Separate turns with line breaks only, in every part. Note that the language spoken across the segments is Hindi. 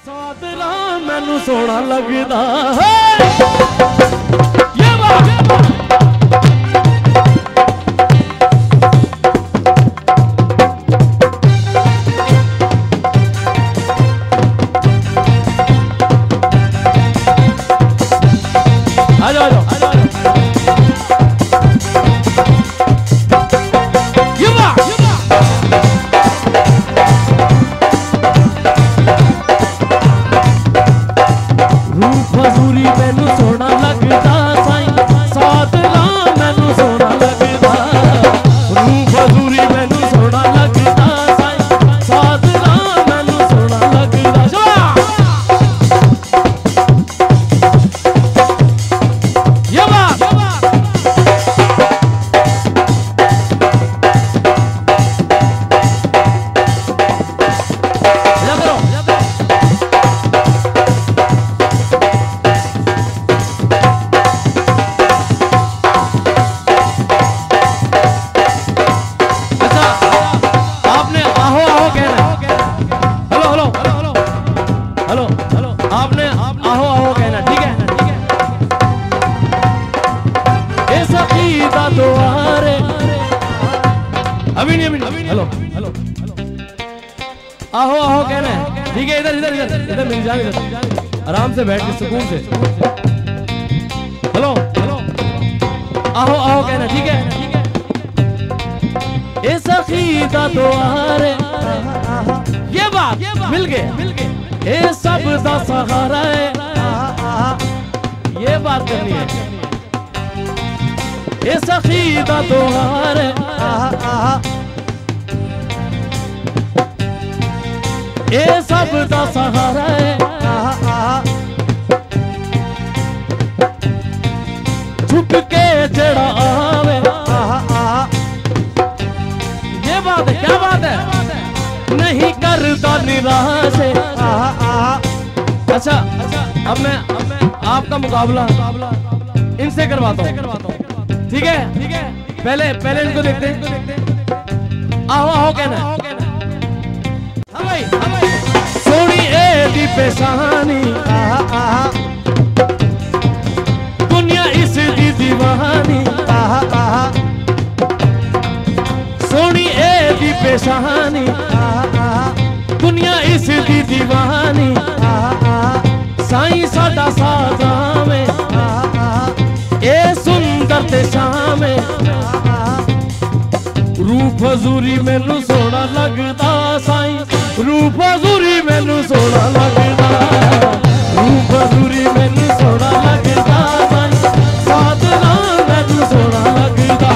सादरा मैनू सोना लगदा आहो आहो कहना है, ठीक है। इधर इधर इधर इधर मिल जाए, आराम से बैठ के सुकून से। हेलो हेलो आहो आहो कहना, ठीक है। ए सखीदा द्वारे ये बात मिल गए, ए सब दा सहारा है, ये बात करनी है। ए सखीदा द्वारे ए सब दा सहारा है, झुक के जड़ा आवे। ये बात है, क्या बात है, नहीं करता निराश है। अच्छा अब मैं आपका मुकाबला इनसे करवाता हूँ, ठीक है। पहले इनको देखते हैं। आओ आओ कहना, सोनी ए दी पेशानी, दुनिया इस दी दीवानी। सोनी ए दी पेशानी, दुनिया इस दी दीवानी। साईं साडा सादा में ए सुंदर ते शामे, रूप हजूरी मैनू सोना लगदा साईं, रूप हजूरी मैनू सोना लगदा, रूप हजूरी मैनू सोना लगदा साईं, सादरा मैनू सोना लगदा।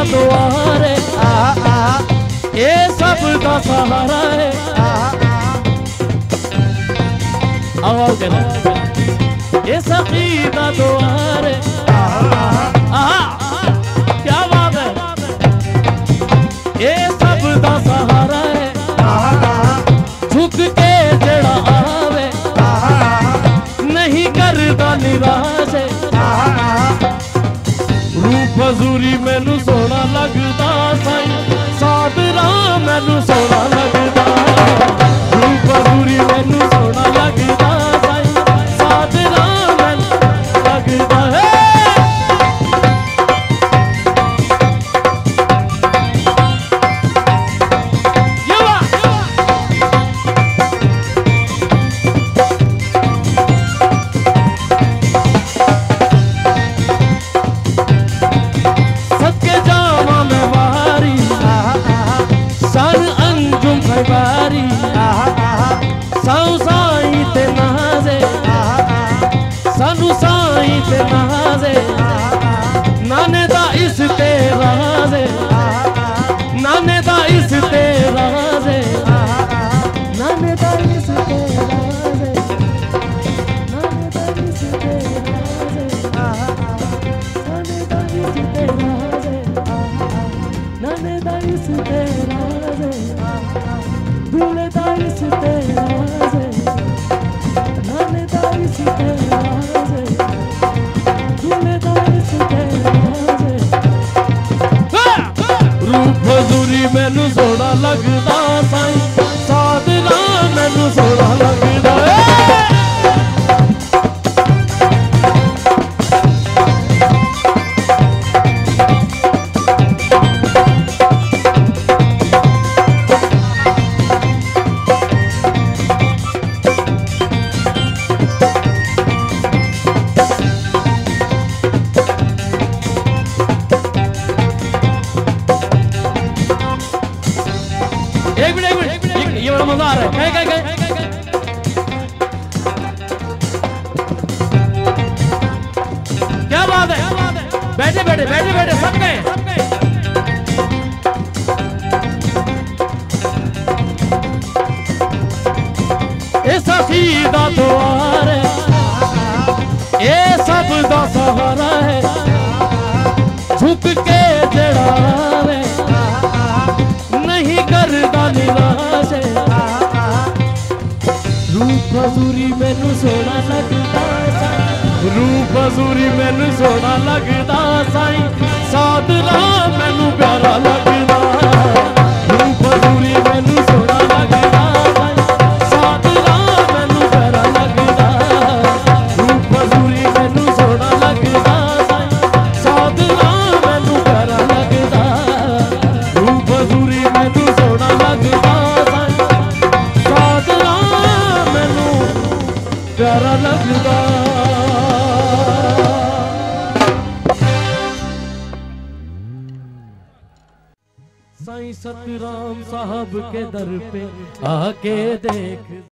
द्वारे ये सब का सहारा है। आवाज देना, ये सखीदा द्वारे, क्या बात है, ये सब का सहारा है, झुक के जड़ा आवे, नहीं करता निराश है। रूप हजूरी मैनू सोना लगदा साईं, सादरा मैनू सोना लगदा, रूप हजूरी मैनू सोना लगदा साईं, सादरा मैनू लगदा है। साऊ साईं ते नाजे, सानू साईं ते नाजे, नाने दा इस ते राजे, नाने दा इस ते राजे, नाने दा इस ते राजे, नाने दा इस ते राजे, नाने दा इस ते रूप हजूरी मैनू सोना लगदा साईं साधना मैनू सोना लगदा ये बड़ा मजा आ रहा है। गए क्या बात है, बैठे बैठे बैठे बैठे सब गए। ऐसा सीधा द्वार है, ये सब दा सहारा है, झुक के जड़ावे नहीं करदा निराश है। रूप हजूरी मैनू सोना लगदा साईं, रूप हजूरी मैनू सोना लगदा साईं साधना मैनू प्यारा लगदा। रूप हजूरी मैनू सोना लगदा साईं साधना मैनू प्यारा लगदा। रूप हजूरी मैनू सोना लगदा साईं साधना मैनू प्यारा लगदा। रूप हजूरी मैनू सोना लगदा साईं साधना मैनू प्यारा लगदा। साईं सतराम साहब के दर पे आके देख।